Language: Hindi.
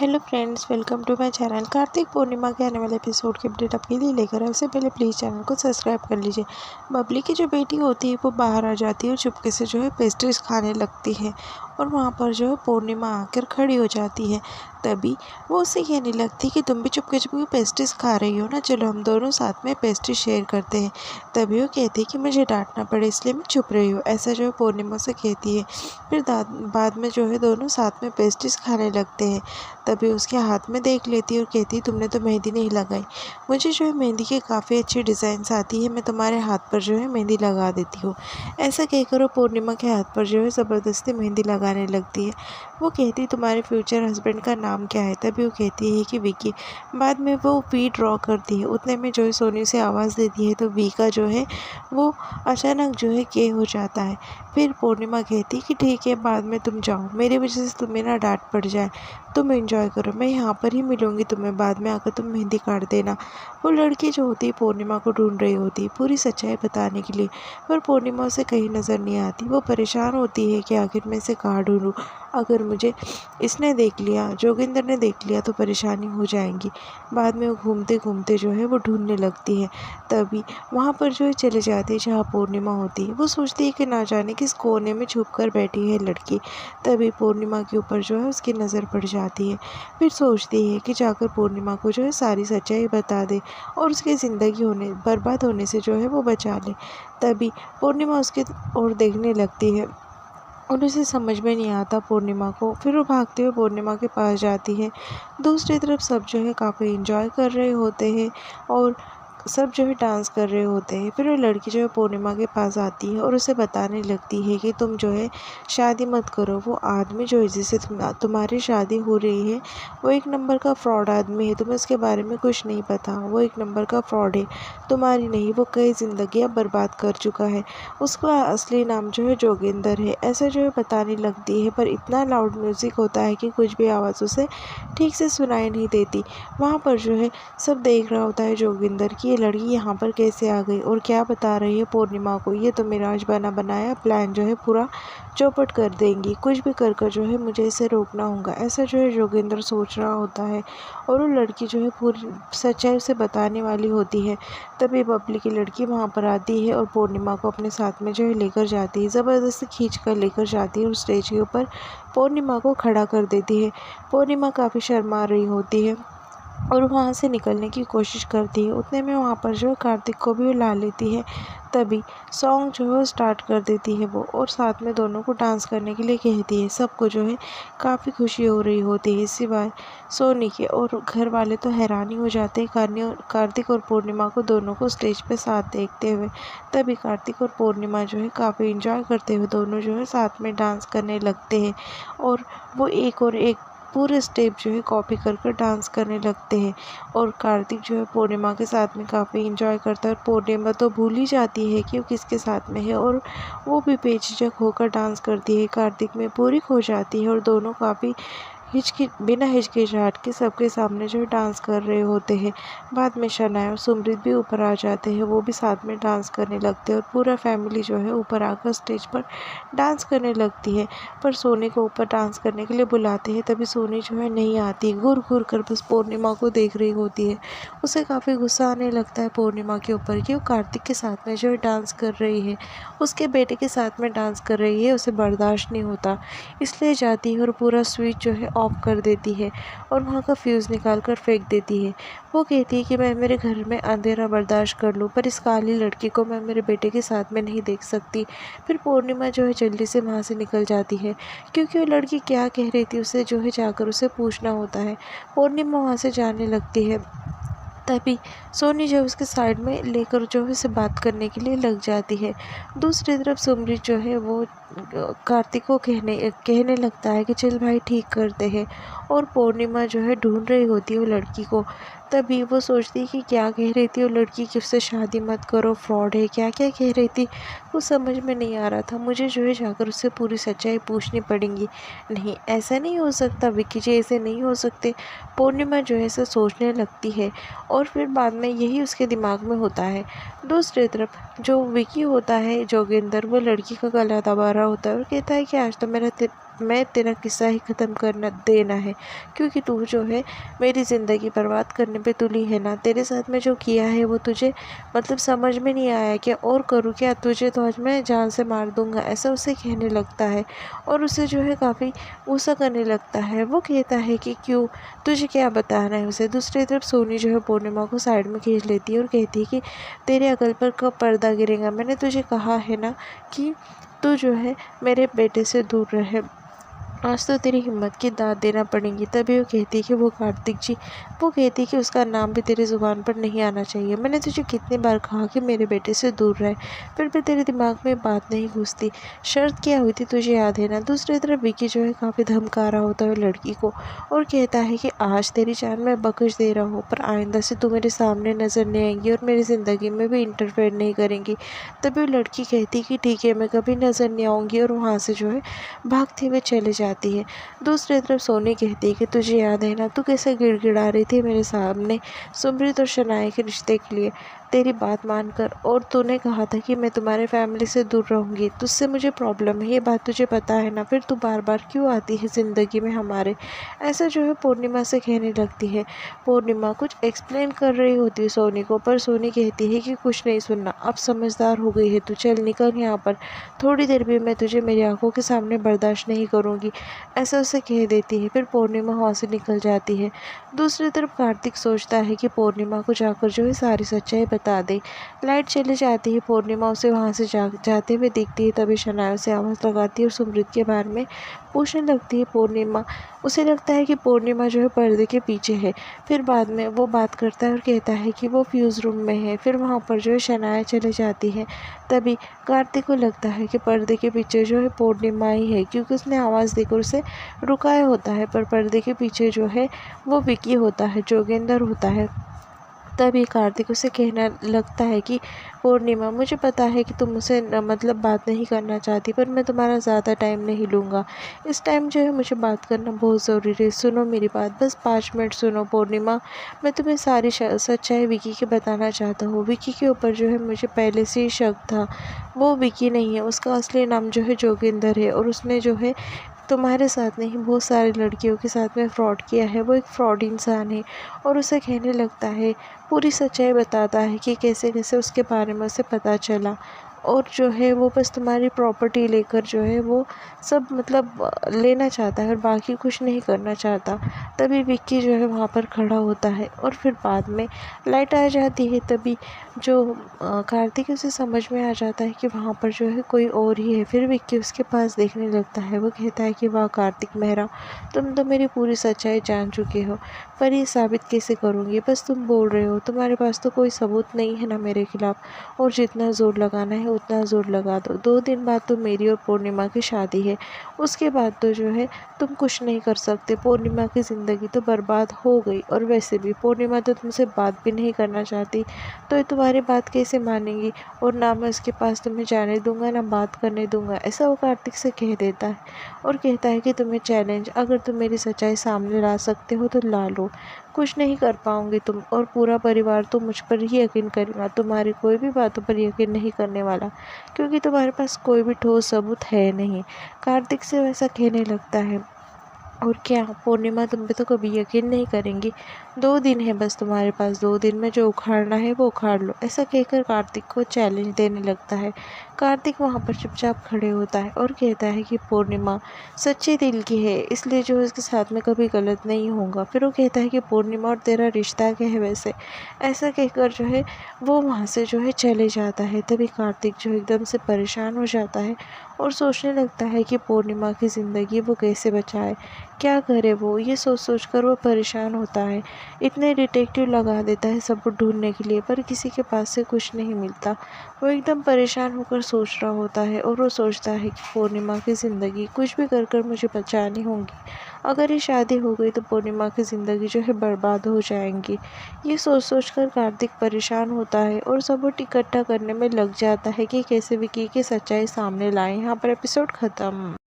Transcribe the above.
Hello friends, welcome to my channel. Kartik Purnima के आने वाले एपिसोड की अपडेट आपके लिए लेकर आए। उससे पहले प्लीज़ चैनल को सब्सक्राइब कर लीजिए। बबली की जो बेटी होती है वो बाहर आ जाती है और चुपके से जो है पेस्ट्रीज खाने लगती है और वहाँ पर जो है पूर्णिमा आकर खड़ी हो जाती है। तभी वो उससे कहने लगती है कि तुम भी चुपके चुपके पेस्ट्रीज खा रही हो ना, चलो हम दोनों साथ में पेस्ट्री शेयर करते हैं। तभी वो कहती है कि मुझे डांटना पड़े इसलिए मैं चुप रही हूँ, ऐसा जो है पूर्णिमा से कहती है। फिर बाद में जो है दोनों साथ में पेस्ट्रीज खाने लगते हैं। तभी उसके हाथ में देख लेती है और कहती है तुमने तो मेहंदी नहीं लगाई, मुझे जो है मेहंदी की काफ़ी अच्छी डिज़ाइंस आती है, मैं तुम्हारे हाथ पर जो है मेहंदी लगा देती हूँ। ऐसा कहकर वो पूर्णिमा के हाथ पर जो है ज़बरदस्ती मेहंदी लगाने लगती है। वो कहती है तुम्हारे फ्यूचर हस्बैंड का नाम क्या है? तभी वो कहती है कि विकी। बाद में वो वी ड्रॉ करती है, उतने में जो है सोनी से आवाज़ देती है तो वी का जो है वो अचानक जो है के हो जाता है। फिर पूर्णिमा कहती है कि ठीक है, बाद में तुम जाओ, मेरी वजह से तुम्हें ना डांट पड़ जाए, तुम एंजॉय करो, मैं यहाँ पर ही मिलूँगी तुम्हें, बाद में आकर तुम मेहंदी काट देना। वो लड़की जो होती है पूर्णिमा को ढूंढ रही होती है पूरी सच्चाई बताने के लिए, पर पूर्णिमा उसे कहीं नज़र नहीं आती। वो परेशान होती है कि आखिर मैं इसे कहाँ ढूंढूँ, अगर मुझे इसने देख लिया, जोगिंदर ने देख लिया तो परेशानी हो जाएगी। बाद में वो घूमते घूमते जो है वो ढूंढने लगती है। तभी वहाँ पर जो है चले जाती है जहाँ पूर्णिमा होती है। वो सोचती है कि ना जाने किस कोने में छुप कर बैठी है लड़की। तभी पूर्णिमा के ऊपर जो है उसकी नज़र पड़ जाती है। फिर सोचती है कि जाकर पूर्णिमा को जो है सारी सच्चाई बता दे और उसकी ज़िंदगी बर्बाद होने से जो है वो बचा ले। तभी पूर्णिमा उसके ओर देखने लगती है और उसे समझ में नहीं आता पूर्णिमा को। फिर वो भागते हुए पूर्णिमा के पास जाती है। दूसरी तरफ सब जो है काफ़ी एंजॉय कर रहे होते हैं और सब जो है डांस कर रहे होते हैं। फिर वो लड़की जो है पूर्णिमा के पास आती है और उसे बताने लगती है कि तुम जो है शादी मत करो, वो आदमी जो है जिससे तुम्हारी शादी हो रही है वो एक नंबर का फ्रॉड आदमी है, तुम्हें उसके बारे में कुछ नहीं पता, वो एक नंबर का फ्रॉड है, तुम्हारी नहीं, वो कई ज़िंदगियाँ बर्बाद कर चुका है, उसका असली नाम जो है जोगिंदर है। ऐसा जो है बताने लगती है, पर इतना लाउड म्यूज़िक होता है कि कुछ भी आवाज़ उसे ठीक से सुनाई नहीं देती। वहाँ पर जो है सब देख रहा होता है जोगिंदर कि ये लड़की यहाँ पर कैसे आ गई और क्या बता रही है पूर्णिमा को, ये तो मेरा आज बना बनाया प्लान जो है पूरा चौपट कर देंगी, कुछ भी कर जो है मुझे इसे रोकना होगा, ऐसा जो है जोगिंदर सोच रहा होता है। और वो लड़की जो है पूरी सच्चाई उसे बताने वाली होती है। तभी बबली की लड़की वहाँ पर आती है और पूर्णिमा को अपने साथ में जो है लेकर जाती है, ज़बरदस्ती खींच कर लेकर जाती है और स्टेज के ऊपर पूर्णिमा को खड़ा कर देती है। पूर्णिमा काफ़ी शर्मा रही होती है और वहाँ से निकलने की कोशिश करती है। उतने में वहाँ पर जो है कार्तिक को भी ला लेती है। तभी सॉन्ग जो है वो स्टार्ट कर देती है वो और साथ में दोनों को डांस करने के लिए कहती है। सबको जो है काफ़ी खुशी हो रही होती है सिवाय सोनी के, और घर वाले तो हैरान ही हो जाते हैं कार्तिक और पूर्णिमा को दोनों को स्टेज पे साथ देखते हुए। तभी कार्तिक और पूर्णिमा जो है काफ़ी इंजॉय करते हुए दोनों जो है साथ में डांस करने लगते हैं और वो एक और एक पूरे स्टेप जो है कॉपी कर डांस करने लगते हैं। और कार्तिक जो है पूर्णिमा के साथ में काफ़ी इंजॉय करता है और पूर्णिमा तो भूल ही जाती है कि वो किसके साथ में है और वो भी बेझिझक होकर डांस करती है, कार्तिक में पूरी खो जाती है और दोनों काफ़ी बिना हिचकिचाहट के सबके सामने जो है डांस कर रहे होते हैं। बाद में शनाया और सुमृत भी ऊपर आ जाते हैं, वो भी साथ में डांस करने लगते हैं और पूरा फैमिली जो है ऊपर आकर स्टेज पर डांस करने लगती है। पर सोनी को ऊपर डांस करने के लिए बुलाते हैं, तभी सोनी जो है नहीं आती, घूर घूर कर बस पूर्णिमा को देख रही होती है। उसे काफ़ी गुस्सा आने लगता है पूर्णिमा के ऊपर कि वो कार्तिक के साथ में जो है डांस कर रही है, उसके बेटे के साथ में डांस कर रही है, उसे बर्दाश्त नहीं होता, इसलिए जाती है और पूरा स्विच जो है ऑफ कर देती है और वहाँ का फ्यूज़ निकाल कर फेंक देती है। वो कहती है कि मैं मेरे घर में अंधेरा बर्दाश्त कर लूँ, पर इस काली लड़की को मैं मेरे बेटे के साथ में नहीं देख सकती। फिर पूर्णिमा जो है जल्दी से वहाँ से निकल जाती है, क्योंकि वो लड़की क्या कह रही थी उसे जो है जाकर उसे पूछना होता है। पूर्णिमा वहाँ से जाने लगती है। तभी सोनी जो है उसके साइड में लेकर जो है उसे बात करने के लिए लग जाती है। दूसरी तरफ सुमृत जो है वो कार्तिक को कहने लगता है कि चल भाई ठीक करते हैं, और पूर्णिमा जो है ढूंढ रही होती है वो लड़की को। तभी वो सोचती है कि क्या कह रही थी वो लड़की कि उससे शादी मत करो, फ्रॉड है, क्या क्या कह रही थी, वो समझ में नहीं आ रहा था। मुझे जो है जाकर उससे पूरी सच्चाई पूछनी पड़ेगी। नहीं, ऐसा नहीं हो सकता, विक्की जी ऐसे नहीं हो सकते। पूर्णिमा जो है ऐसा सोचने लगती है और फिर बाद में यही उसके दिमाग में होता है। दूसरी तरफ जो विकी होता है जोगिंदर, वो लड़की का गला दबा रहा होता है और कहता है कि आज तो मेरा मैं तेरा किस्सा ही ख़त्म करना देना है, क्योंकि तू जो है मेरी ज़िंदगी बर्बाद करने पे तुली है ना। तेरे साथ में जो किया है वो तुझे मतलब समझ में नहीं आया क्या, और करूँ क्या, तुझे तो आज मैं जान से मार दूँगा, ऐसा उसे कहने लगता है। और उसे जो है काफ़ी गुस्सा करने लगता है। वो कहता है कि क्यों, तुझे क्या बताना है उसे। दूसरी तरफ सोनी जो है पूर्णिमा को साइड में खींच लेती है और कहती है कि तेरे अकल पर कब पर्दा गिरेगा, मैंने तुझे कहा है ना कि तू जो है मेरे बेटे से दूर रहे, आज तो तेरी हिम्मत की दाद देना पड़ेगी। तभी वो कहती है कि वो कार्तिक जी, वो कहती है कि उसका नाम भी तेरी ज़ुबान पर नहीं आना चाहिए। मैंने तुझे कितनी बार कहा कि मेरे बेटे से दूर रहे, फिर भी तेरे दिमाग में बात नहीं घुसती। शर्त क्या हुई थी तुझे याद है ना। दूसरी तरफ विकी जो है काफ़ी धमका रहा होता है लड़की को और कहता है कि आज तेरी जान मैं बख्श दे रहा हूँ, पर आइंदा से तू मेरे सामने नज़र नहीं आएंगी और मेरी ज़िंदगी में भी इंटरफेयर नहीं करेंगी। तभी वो लड़की कहती कि ठीक है, मैं कभी नज़र नहीं आऊँगी, और वहाँ से जो है भागते हुए चले जाती है। दूसरी तरफ सोनी कहती है कि तुझे याद है ना, तू कैसे गिड़गिड़ा रही थी मेरे सामने सुमृत और शनाया के रिश्ते के लिए, तेरी बात मानकर, और तूने कहा था कि मैं तुम्हारे फैमिली से दूर रहूँगी, तुझसे मुझे प्रॉब्लम है, ये बात तुझे पता है ना, फिर तू बार बार क्यों आती है ज़िंदगी में हमारे। ऐसा जो है पूर्णिमा से कहने लगती है। पूर्णिमा कुछ एक्सप्लेन कर रही होती है सोनी को, पर सोनी कहती है कि कुछ नहीं सुनना, अब समझदार हो गई है तू, चल निकल यहाँ पर, थोड़ी देर भी मैं तुझे मेरी आंखों के सामने बर्दाश्त नहीं करूँगी, ऐसा उसे कह देती है। फिर पूर्णिमा वहाँ से निकल जाती है। दूसरी तरफ कार्तिक सोचता है कि पूर्णिमा को जाकर जो है सारी सच्चाई बता दे। लाइट चली जाती है, पूर्णिमा उसे वहाँ से जाते हुए दिखती है। तभी शनाया उसे आवाज़ लगाती है और सुमृत के बारे में पूछने लगती है। पूर्णिमा, उसे लगता है कि पूर्णिमा जो है पर्दे के पीछे है। फिर बाद में वो बात करता है और कहता है कि वो फ्यूज़ रूम में है। फिर वहाँ पर जो है शनाया चले जाती है। तभी कार्तिक को लगता है कि पर्दे के पीछे जो है पूर्णिमा ही है, क्योंकि उसने आवाज़ देकर उसे रुकाया होता है, पर पर्दे के पीछे जो है वो विकी होता है, जोगिंदर होता है। तभी कार्तिक उसे कहना लगता है कि पूर्णिमा, मुझे पता है कि तुम मुझसे मतलब बात नहीं करना चाहती, पर मैं तुम्हारा ज़्यादा टाइम नहीं लूँगा। इस टाइम जो है मुझे बात करना बहुत ज़रूरी है, सुनो मेरी बात, बस 5 मिनट सुनो। पूर्णिमा, मैं तुम्हें सारी सच्चाई विकी के बताना चाहता हूँ। विकी के ऊपर जो है मुझे पहले से ही शक था। वो विकी नहीं है, उसका असली नाम जो है जोगिंदर है, और उसने जो है तुम्हारे साथ नहीं बहुत सारी लड़कियों के साथ में फ्रॉड किया है। वो एक फ्रॉड इंसान है। और उसे कहने लगता है, पूरी सच्चाई बताता है कि कैसे कैसे उसके बारे में उसे पता चला, और जो है वो बस तुम्हारी प्रॉपर्टी लेकर जो है वो सब मतलब लेना चाहता है और बाकी कुछ नहीं करना चाहता। तभी विक्की जो है वहाँ पर खड़ा होता है, और फिर बाद में लाइट आ जाती है। तभी जो कार्तिक, उसे समझ में आ जाता है कि वहाँ पर जो है कोई और ही है। फिर विक्की उसके पास देखने लगता है। वो कहता है कि वाह कार्तिक मेहरा, तुम तो मेरी पूरी सच्चाई जान चुके हो, पर ये साबित कैसे करूँगी, बस तुम बोल रहे हो, तुम्हारे पास तो कोई सबूत नहीं है ना मेरे खिलाफ, और जितना ज़ोर लगाना है उतना ज़ोर लगा दो। 2 दिन बाद तो मेरी और पूर्णिमा की शादी है, उसके बाद तो जो है तुम कुछ नहीं कर सकते। पूर्णिमा की ज़िंदगी तो बर्बाद हो गई, और वैसे भी पूर्णिमा तो तुमसे बात भी नहीं करना चाहती, तो ये तुम्हारी बात कैसे मानेंगी, और ना मैं उसके पास तुम्हें जाने दूंगा ना बात करने दूंगा, ऐसा वो कार्तिक से कह देता है। और कहता है कि तुम्हें चैलेंज, अगर तुम मेरी सच्चाई सामने ला सकते हो तो ला लो, कुछ नहीं कर पाओगे तुम, और पूरा परिवार तो मुझ पर ही यकीन करेगा, तुम्हारी कोई भी बातों पर यकीन नहीं करने वाला, क्योंकि तुम्हारे पास कोई भी ठोस सबूत है नहीं। कार्तिक से वैसा कहने लगता है। और क्या पूर्णिमा, तुम पे तो कभी यकीन नहीं करेंगी, 2 दिन है बस तुम्हारे पास, 2 दिन में जो उखाड़ना है वो उखाड़ लो, ऐसा कहकर कार्तिक को चैलेंज देने लगता है। कार्तिक वहाँ पर चुपचाप खड़े होता है और कहता है कि पूर्णिमा सच्चे दिल की है, इसलिए जो इसके साथ में कभी गलत नहीं होगा। फिर वो कहता है कि पूर्णिमा और तेरा रिश्ता क्या है वैसे, ऐसा कहकर जो है वो वहाँ से जो है चले जाता है। तभी कार्तिक जो एकदम से परेशान हो जाता है और सोचने लगता है कि पूर्णिमा की ज़िंदगी वो कैसे बचाए, क्या करे। वो ये सोच सोच कर वो परेशान होता है। इतने डिटेक्टिव लगा देता है सबूत ढूंढने के लिए, पर किसी के पास से कुछ नहीं मिलता। वो एकदम परेशान होकर सोच रहा होता है, और वो सोचता है कि पूर्णिमा की ज़िंदगी कुछ भी कर कर मुझे बचानी होगी, अगर ये शादी हो गई तो पूर्णिमा की ज़िंदगी जो है बर्बाद हो जाएंगी। ये सोच सोच कर कार्तिक परेशान होता है और सबूत इकट्ठा करने में लग जाता है कि कैसे विकी की सच्चाई सामने लाए। यहाँ पर एपिसोड ख़त्म।